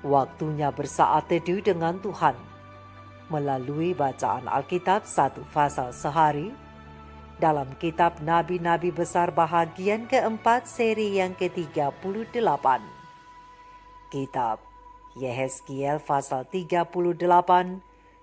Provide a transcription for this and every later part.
Waktunya bersaat teduh dengan Tuhan melalui bacaan Alkitab satu pasal sehari dalam kitab Nabi-Nabi Besar bahagian keempat seri yang ke-38. Kitab Yehezkiel pasal 38,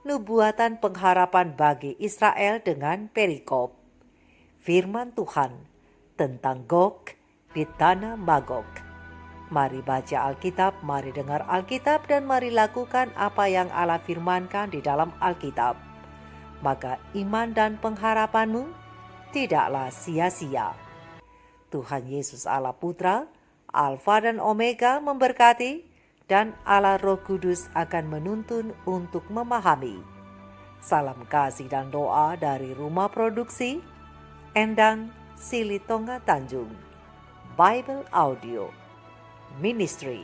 nubuatan pengharapan bagi Israel dengan perikop. Firman Tuhan tentang Gog di tanah Magog. Mari baca Alkitab, mari dengar Alkitab, dan mari lakukan apa yang Allah firmankan di dalam Alkitab. Maka iman dan pengharapanmu tidaklah sia-sia. Tuhan Yesus Allah Putra, Alfa dan Omega memberkati, dan Allah Roh Kudus akan menuntun untuk memahami. Salam kasih dan doa dari Rumah Produksi Endang Silitonga Tanjung Bible Audio Ministry.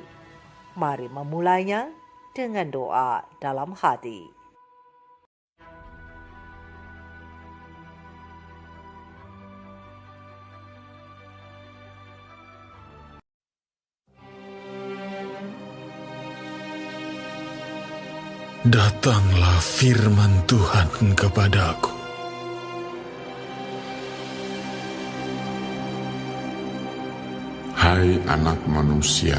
Mari memulainya dengan doa dalam hati. Datanglah firman Tuhan kepadaku. Hai anak manusia,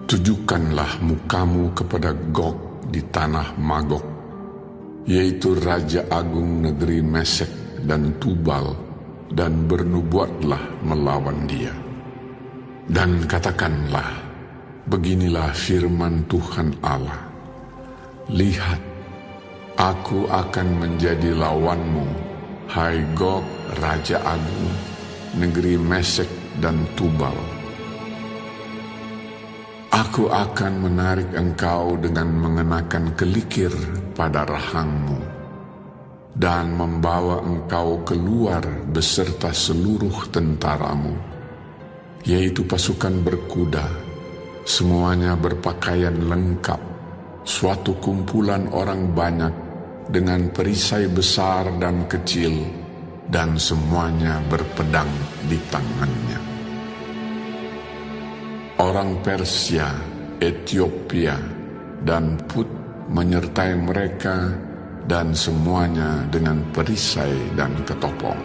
tujukanlah mukamu kepada Gog di tanah Magog, yaitu Raja Agung negeri Mesek dan Tubal, dan bernubuatlah melawan dia. Dan katakanlah, beginilah firman Tuhan Allah. Lihat, aku akan menjadi lawanmu, hai Gog, Raja Agung, negeri Mesek dan Tubal. Aku akan menarik engkau dengan mengenakan kelikir pada rahangmu, dan membawa engkau keluar beserta seluruh tentaramu, yaitu pasukan berkuda, semuanya berpakaian lengkap, suatu kumpulan orang banyak dengan perisai besar dan kecil, dan semuanya berpedang di tangannya. Orang Persia, Ethiopia, dan Put menyertai mereka, dan semuanya dengan perisai dan ketopong.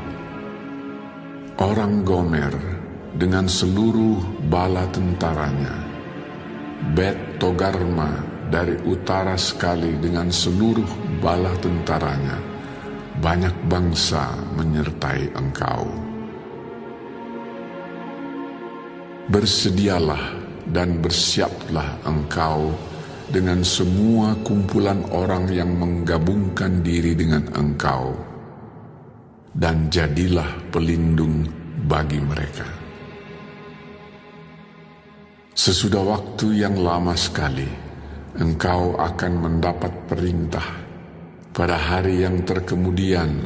Orang Gomer dengan seluruh bala tentaranya, Bet Togarma dari utara sekali dengan seluruh bala tentaranya, banyak bangsa menyertai engkau. Bersedialah dan bersiaplah engkau dengan semua kumpulan orang yang menggabungkan diri dengan engkau, dan jadilah pelindung bagi mereka. Sesudah waktu yang lama sekali, engkau akan mendapat perintah. Pada hari yang terkemudian,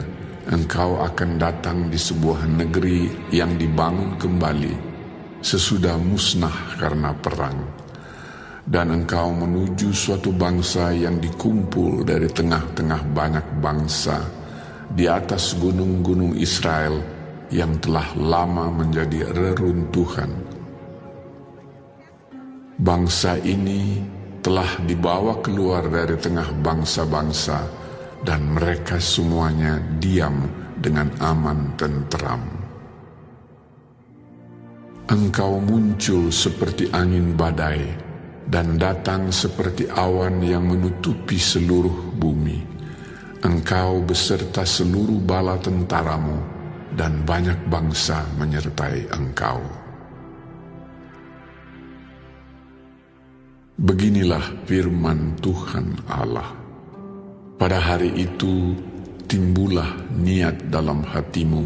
engkau akan datang di sebuah negeri yang dibangun kembali, sesudah musnah karena perang. Dan engkau menuju suatu bangsa yang dikumpul dari tengah-tengah banyak bangsa, di atas gunung-gunung Israel yang telah lama menjadi reruntuhan. Bangsa ini telah dibawa keluar dari tengah bangsa-bangsa, dan mereka semuanya diam dengan aman tenteram. Engkau muncul seperti angin badai, dan datang seperti awan yang menutupi seluruh bumi. Engkau beserta seluruh bala tentaramu, dan banyak bangsa menyertai engkau. Beginilah firman Tuhan Allah. Pada hari itu timbullah niat dalam hatimu,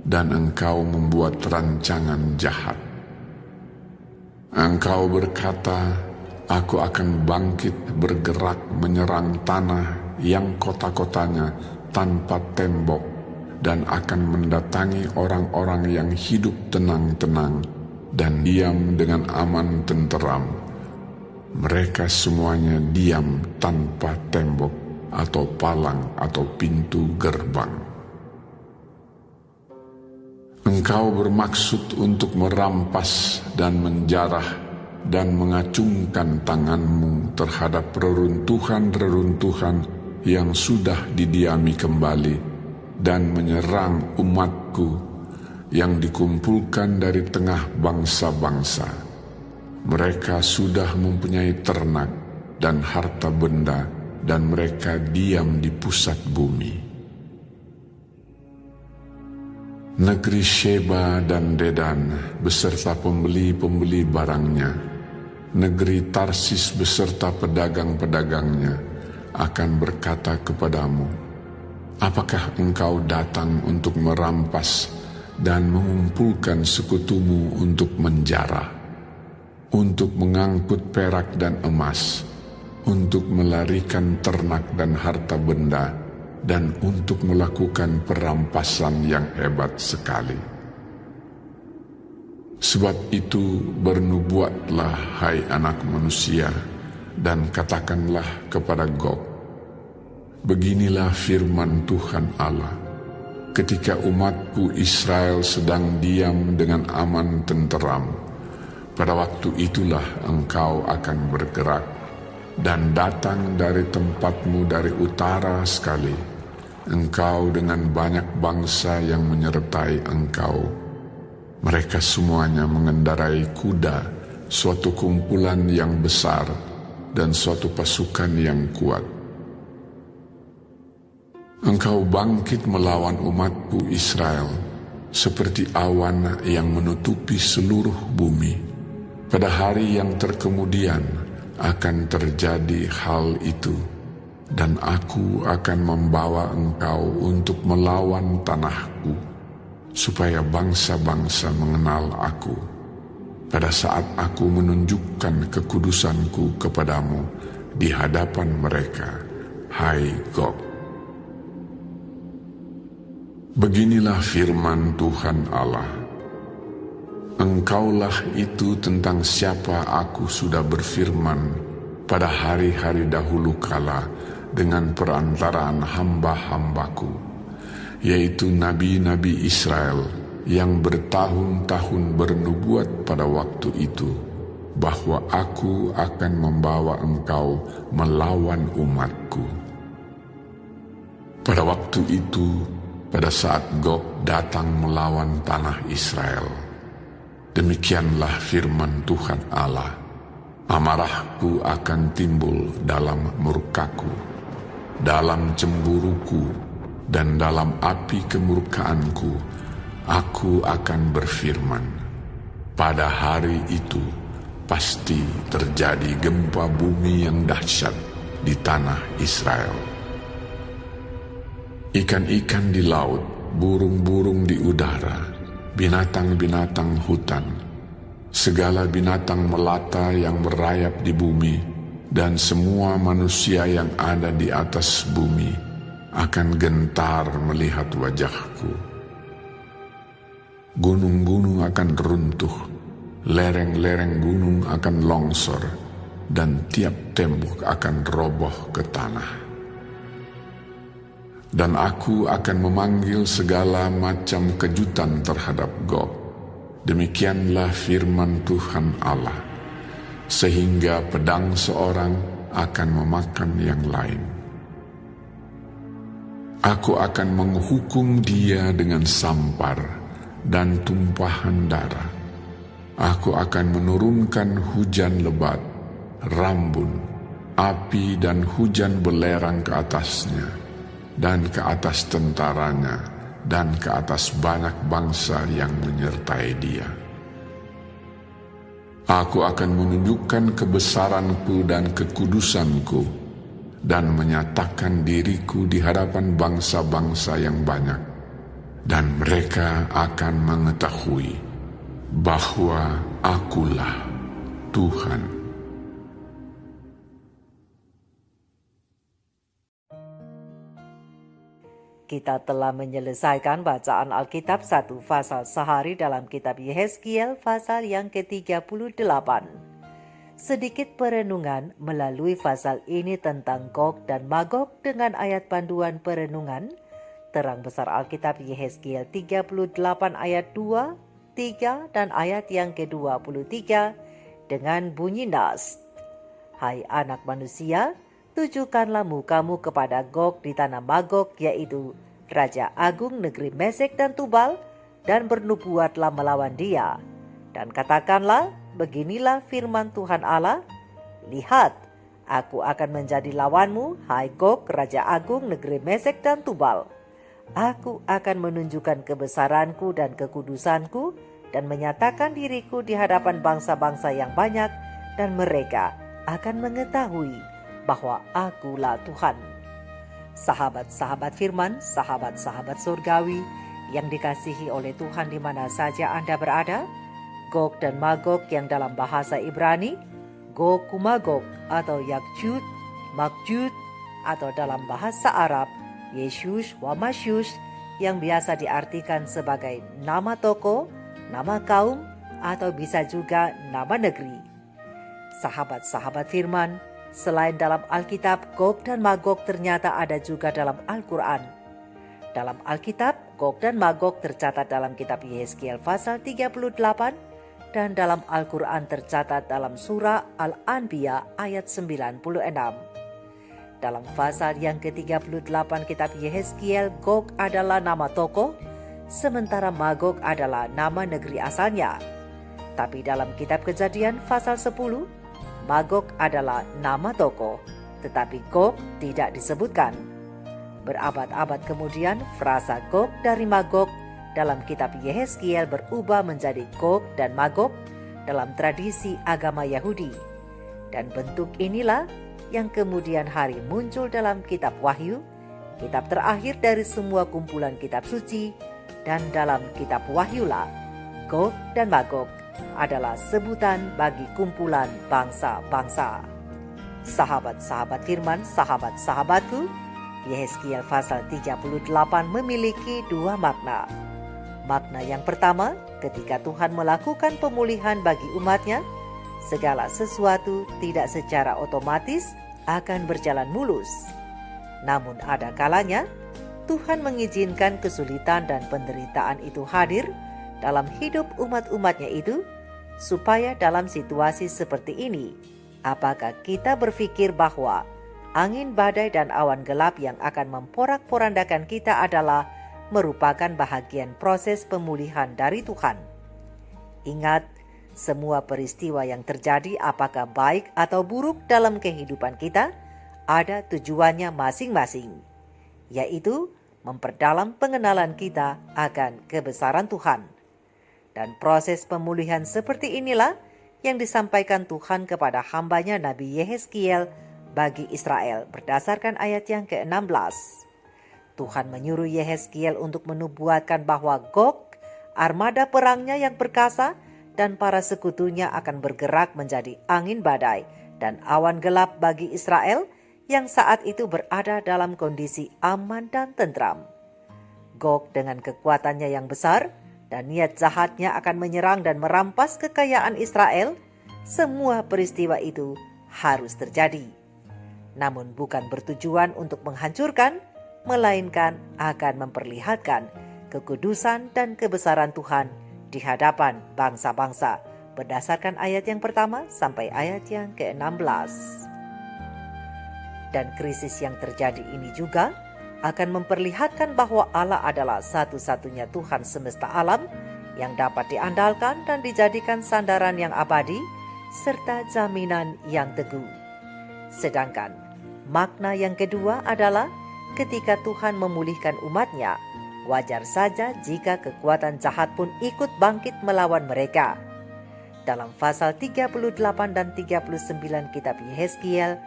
dan engkau membuat rancangan jahat. Engkau berkata, aku akan bangkit bergerak menyerang tanah yang kota-kotanya tanpa tembok, dan akan mendatangi orang-orang yang hidup tenang-tenang dan diam dengan aman tenteram. Mereka semuanya diam tanpa tembok atau palang atau pintu gerbang. Engkau bermaksud untuk merampas dan menjarah dan mengacungkan tanganmu terhadap reruntuhan-reruntuhan yang sudah didiami kembali, dan menyerang umatku yang dikumpulkan dari tengah bangsa-bangsa. Mereka sudah mempunyai ternak dan harta benda, dan mereka diam di pusat bumi. Negeri Sheba dan Dedan beserta pembeli-pembeli barangnya, negeri Tarsis beserta pedagang-pedagangnya akan berkata kepadamu, apakah engkau datang untuk merampas dan mengumpulkan sekutumu untuk menjara, untuk mengangkut perak dan emas, untuk melarikan ternak dan harta benda, dan untuk melakukan perampasan yang hebat sekali? Sebab itu bernubuatlah, hai anak manusia, dan katakanlah kepada Gog, beginilah firman Tuhan Allah, ketika umatku Israel sedang diam dengan aman tenteram, pada waktu itulah engkau akan bergerak dan datang dari tempatmu dari utara sekali, engkau dengan banyak bangsa yang menyertai engkau. Mereka semuanya mengendarai kuda, suatu kumpulan yang besar dan suatu pasukan yang kuat. Engkau bangkit melawan umatku Israel seperti awan yang menutupi seluruh bumi. Pada hari yang terkemudian akan terjadi hal itu, dan aku akan membawa engkau untuk melawan tanahku, supaya bangsa-bangsa mengenal aku, pada saat aku menunjukkan kekudusanku kepadamu di hadapan mereka, hai Gog. Beginilah firman Tuhan Allah, engkaulah itu tentang siapa aku sudah berfirman pada hari-hari dahulu kala dengan perantaraan hamba-hambaku, yaitu nabi-nabi Israel yang bertahun-tahun bernubuat pada waktu itu, bahwa aku akan membawa engkau melawan umatku. Pada waktu itu, pada saat Gog datang melawan tanah Israel, demikianlah firman Tuhan Allah, amarahku akan timbul dalam murkaku, dalam cemburuku, dan dalam api kemurkaanku, aku akan berfirman. Pada hari itu pasti terjadi gempa bumi yang dahsyat di tanah Israel. Ikan-ikan di laut, burung-burung di udara, binatang-binatang hutan, segala binatang melata yang merayap di bumi, dan semua manusia yang ada di atas bumi akan gentar melihat wajahku. Gunung-gunung akan runtuh, lereng-lereng gunung akan longsor, dan tiap tembok akan roboh ke tanah. Dan aku akan memanggil segala macam kejutan terhadap Gog. Demikianlah firman Tuhan Allah, sehingga pedang seorang akan memakan yang lain. Aku akan menghukum dia dengan sampar dan tumpahan darah. Aku akan menurunkan hujan lebat, rambun, api dan hujan belerang ke atasnya, dan ke atas tentaranya, dan ke atas banyak bangsa yang menyertai dia. Aku akan menunjukkan kebesaranku dan kekudusanku, dan menyatakan diriku di hadapan bangsa-bangsa yang banyak, dan mereka akan mengetahui bahwa akulah Tuhan. Kita telah menyelesaikan bacaan Alkitab 1 pasal sehari dalam kitab Yehezkiel pasal yang ke-38. Sedikit perenungan melalui pasal ini tentang Gog dan Magog dengan ayat panduan perenungan. Terang besar Alkitab Yehezkiel 38 ayat 2, 3 dan ayat yang ke-23 dengan bunyi nas. Hai anak manusia, tujukanlah mukamu kepada Gog di tanah Magog, yaitu Raja Agung negeri Mesek dan Tubal, dan bernubuatlah melawan dia. Dan katakanlah, beginilah firman Tuhan Allah, lihat, aku akan menjadi lawanmu, hai Gog, Raja Agung negeri Mesek dan Tubal. Aku akan menunjukkan kebesaranku dan kekudusanku, dan menyatakan diriku di hadapan bangsa-bangsa yang banyak, dan mereka akan mengetahui bahwa akulah Tuhan. Sahabat-sahabat firman, sahabat-sahabat surgawi yang dikasihi oleh Tuhan di mana saja Anda berada, Gog dan Magog yang dalam bahasa Ibrani, Gog Magog atau Yakjud, Makjud, atau dalam bahasa Arab, Yeshush wa Mashush, yang biasa diartikan sebagai nama toko, nama kaum, atau bisa juga nama negeri. Sahabat-sahabat firman, selain dalam Alkitab, Gog dan Magog ternyata ada juga dalam Al-Quran. Dalam Alkitab, Gog dan Magog tercatat dalam kitab Yehezkiel pasal 38, dan dalam Al-Quran tercatat dalam surah Al-Anbiya ayat 96. Dalam pasal yang ke-38 kitab Yehezkiel, Gog adalah nama toko, sementara Magog adalah nama negeri asalnya. Tapi dalam kitab Kejadian pasal 10, Magog adalah nama toko, tetapi Gog tidak disebutkan. Berabad-abad kemudian, frasa Gog dari Magog dalam kitab Yehezkiel berubah menjadi Gog dan Magog dalam tradisi agama Yahudi. Dan bentuk inilah yang kemudian hari muncul dalam kitab Wahyu, kitab terakhir dari semua kumpulan kitab suci, dan dalam kitab Wahyulah, Gog dan Magog adalah sebutan bagi kumpulan bangsa-bangsa. Sahabat-sahabat firman, sahabat-sahabatku, Yehezkiel pasal 38 memiliki dua makna. Makna yang pertama, ketika Tuhan melakukan pemulihan bagi umatnya, segala sesuatu tidak secara otomatis akan berjalan mulus. Namun ada kalanya, Tuhan mengizinkan kesulitan dan penderitaan itu hadir dalam hidup umat-umatnya itu, supaya dalam situasi seperti ini, apakah kita berpikir bahwa angin badai dan awan gelap yang akan memporak-porandakan kita adalah merupakan bahagian proses pemulihan dari Tuhan? Ingat, semua peristiwa yang terjadi apakah baik atau buruk dalam kehidupan kita, ada tujuannya masing-masing, yaitu memperdalam pengenalan kita akan kebesaran Tuhan. Dan proses pemulihan seperti inilah yang disampaikan Tuhan kepada hambanya Nabi Yehezkiel bagi Israel berdasarkan ayat yang ke-16. Tuhan menyuruh Yehezkiel untuk menubuatkan bahwa Gog, armada perangnya yang perkasa, dan para sekutunya akan bergerak menjadi angin badai dan awan gelap bagi Israel yang saat itu berada dalam kondisi aman dan tentram. Gog dengan kekuatannya yang besar dan niat jahatnya akan menyerang dan merampas kekayaan Israel. Semua peristiwa itu harus terjadi, namun bukan bertujuan untuk menghancurkan, melainkan akan memperlihatkan kekudusan dan kebesaran Tuhan di hadapan bangsa-bangsa, berdasarkan ayat yang pertama sampai ayat yang ke-16. Dan krisis yang terjadi ini juga akan memperlihatkan bahwa Allah adalah satu-satunya Tuhan semesta alam yang dapat diandalkan dan dijadikan sandaran yang abadi serta jaminan yang teguh. Sedangkan makna yang kedua adalah ketika Tuhan memulihkan umatnya, wajar saja jika kekuatan jahat pun ikut bangkit melawan mereka. Dalam pasal 38 dan 39 kitab Yehezkiel,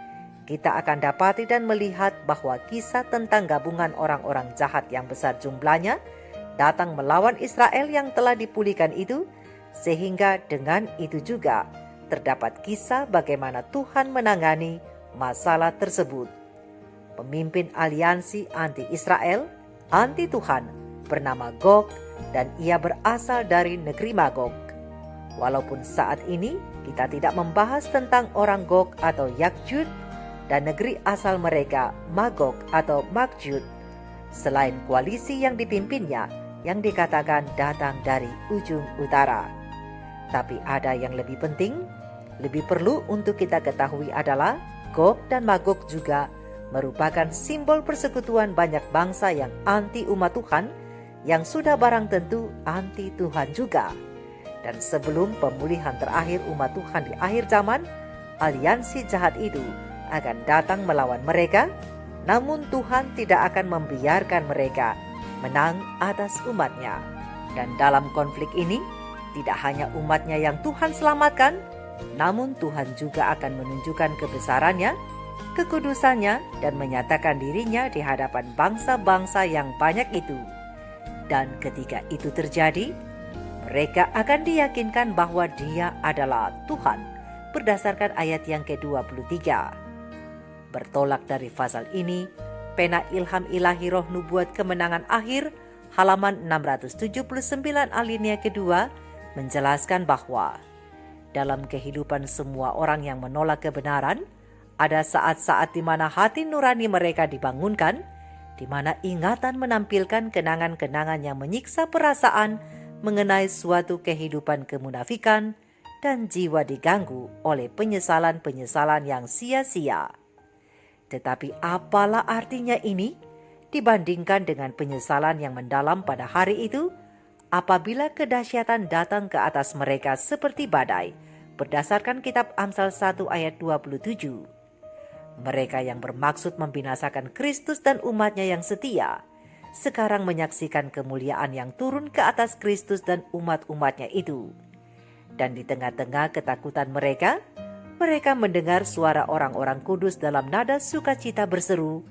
kita akan dapati dan melihat bahwa kisah tentang gabungan orang-orang jahat yang besar jumlahnya datang melawan Israel yang telah dipulihkan itu, sehingga dengan itu juga terdapat kisah bagaimana Tuhan menangani masalah tersebut. Pemimpin aliansi anti-Israel, anti-Tuhan, bernama Gog, dan ia berasal dari negeri Magog. Walaupun saat ini kita tidak membahas tentang orang Gog atau Yakjud, dan negeri asal mereka Magog atau Makjud, selain koalisi yang dipimpinnya yang dikatakan datang dari ujung utara. Tapi ada yang lebih penting, Lebih perlu untuk kita ketahui adalah Gog dan Magog juga merupakan simbol persekutuan banyak bangsa yang anti umat Tuhan, yang sudah barang tentu anti Tuhan juga. Dan sebelum pemulihan terakhir umat Tuhan di akhir zaman, aliansi jahat itu akan datang melawan mereka, namun Tuhan tidak akan membiarkan mereka menang atas umatnya. Dan dalam konflik ini, tidak hanya umatnya yang Tuhan selamatkan, namun Tuhan juga akan menunjukkan kebesarannya, kekudusannya, dan menyatakan dirinya di hadapan bangsa-bangsa yang banyak itu. Dan ketika itu terjadi, mereka akan diyakinkan bahwa Dia adalah Tuhan berdasarkan ayat yang ke-23. Bertolak dari pasal ini, pena ilham ilahi roh nubuat kemenangan akhir halaman 679 alinea kedua menjelaskan bahwa dalam kehidupan semua orang yang menolak kebenaran, ada saat-saat di mana hati nurani mereka dibangunkan, di mana ingatan menampilkan kenangan-kenangan yang menyiksa perasaan mengenai suatu kehidupan kemunafikan, dan jiwa diganggu oleh penyesalan-penyesalan yang sia-sia. Tetapi apalah artinya ini dibandingkan dengan penyesalan yang mendalam pada hari itu, apabila kedahsyatan datang ke atas mereka seperti badai, berdasarkan kitab Amsal 1 ayat 27. Mereka yang bermaksud membinasakan Kristus dan umatnya yang setia, sekarang menyaksikan kemuliaan yang turun ke atas Kristus dan umat-umatnya itu. Dan di tengah-tengah ketakutan mereka mendengar suara orang-orang kudus dalam nada sukacita berseru,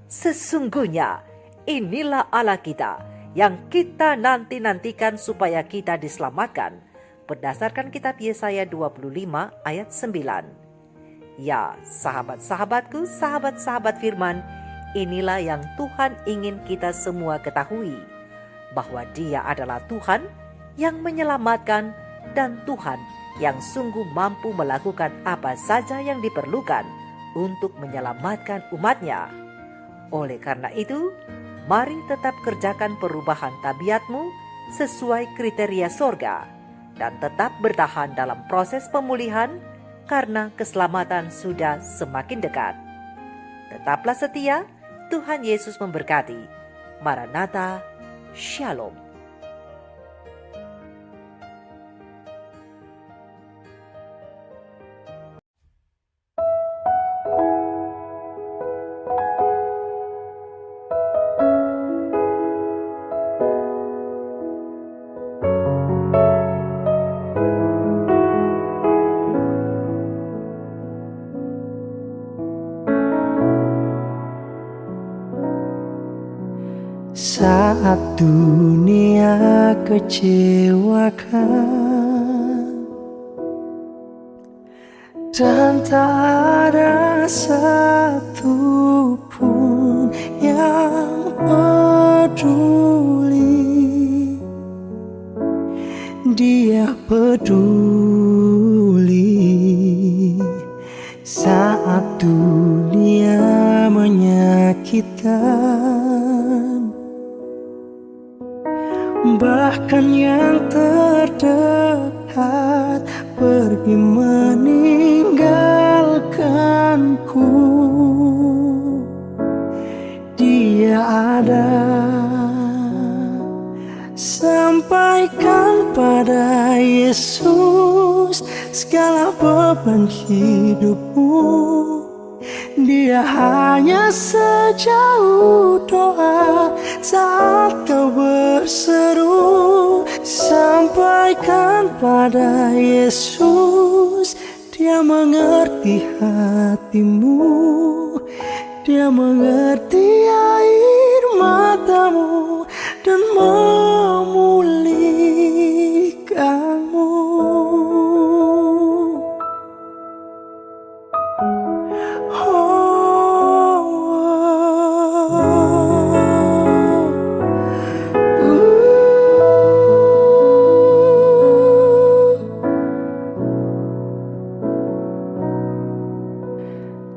"Sesungguhnya inilah Allah kita, yang kita nanti-nantikan supaya kita diselamatkan," berdasarkan kitab Yesaya 25 ayat 9. Ya, sahabat-sahabatku, sahabat-sahabat firman, inilah yang Tuhan ingin kita semua ketahui, bahwa Dia adalah Tuhan yang menyelamatkan dan Tuhan yang sungguh mampu melakukan apa saja yang diperlukan untuk menyelamatkan umatnya. Oleh karena itu, mari tetap kerjakan perubahan tabiatmu sesuai kriteria sorga, dan tetap bertahan dalam proses pemulihan karena keselamatan sudah semakin dekat. Tetaplah setia, Tuhan Yesus memberkati. Maranatha, Shalom. Saat dunia kecewakan dan tak ada satu pun yang peduli, Dia peduli. Saat dunia menyakitkan, bahkan yang terdekat pergi meninggalkanku, Dia ada. Sampaikan pada Yesus segala beban hidupmu. Dia hanya sejauh doa saat kau berseru. Sampaikan pada Yesus, Dia mengerti hatimu. Dia mengerti air matamu dan memulihkanmu.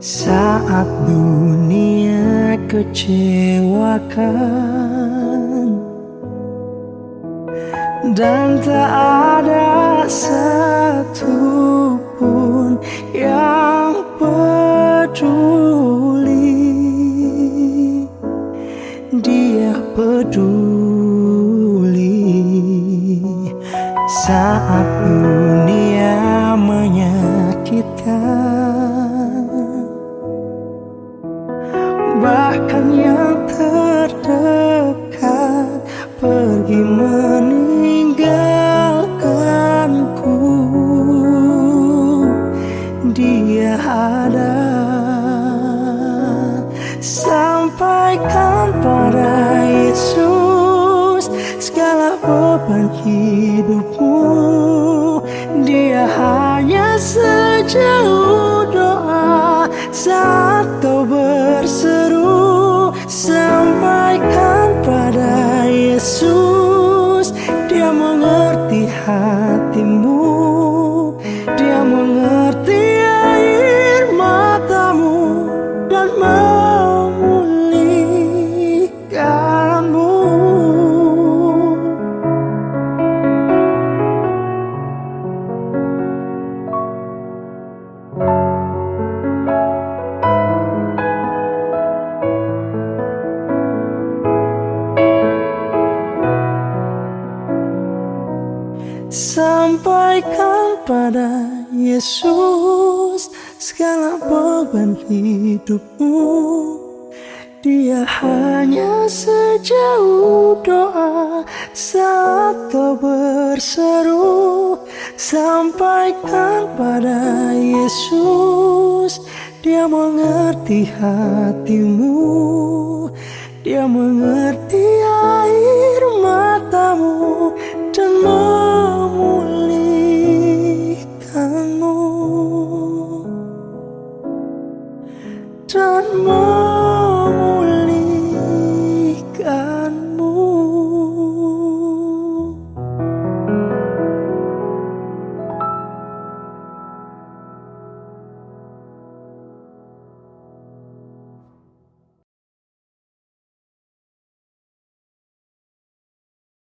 Saat dunia kecewakan dan tak ada satu pun peduli, Dia peduli saat dunia menyakitkan, bahkan yang terdekat pergi meninggalkanku. Dia ada. Sampaikan pada Yesus segala beban hidupmu. Dia hanya sejauh doa saat kau berseru. Sampaikan pada Yesus, Dia mengerti hatimu. Dia mengerti air matamu dan memulihkanmu. Sampaikan pada Yesus segala beban hidupmu. Dia hanya sejauh doa saat kau berseru. Sampaikan pada Yesus, Dia mengerti hatimu. Dia mengerti air matamu dan memulihkanmu. Dan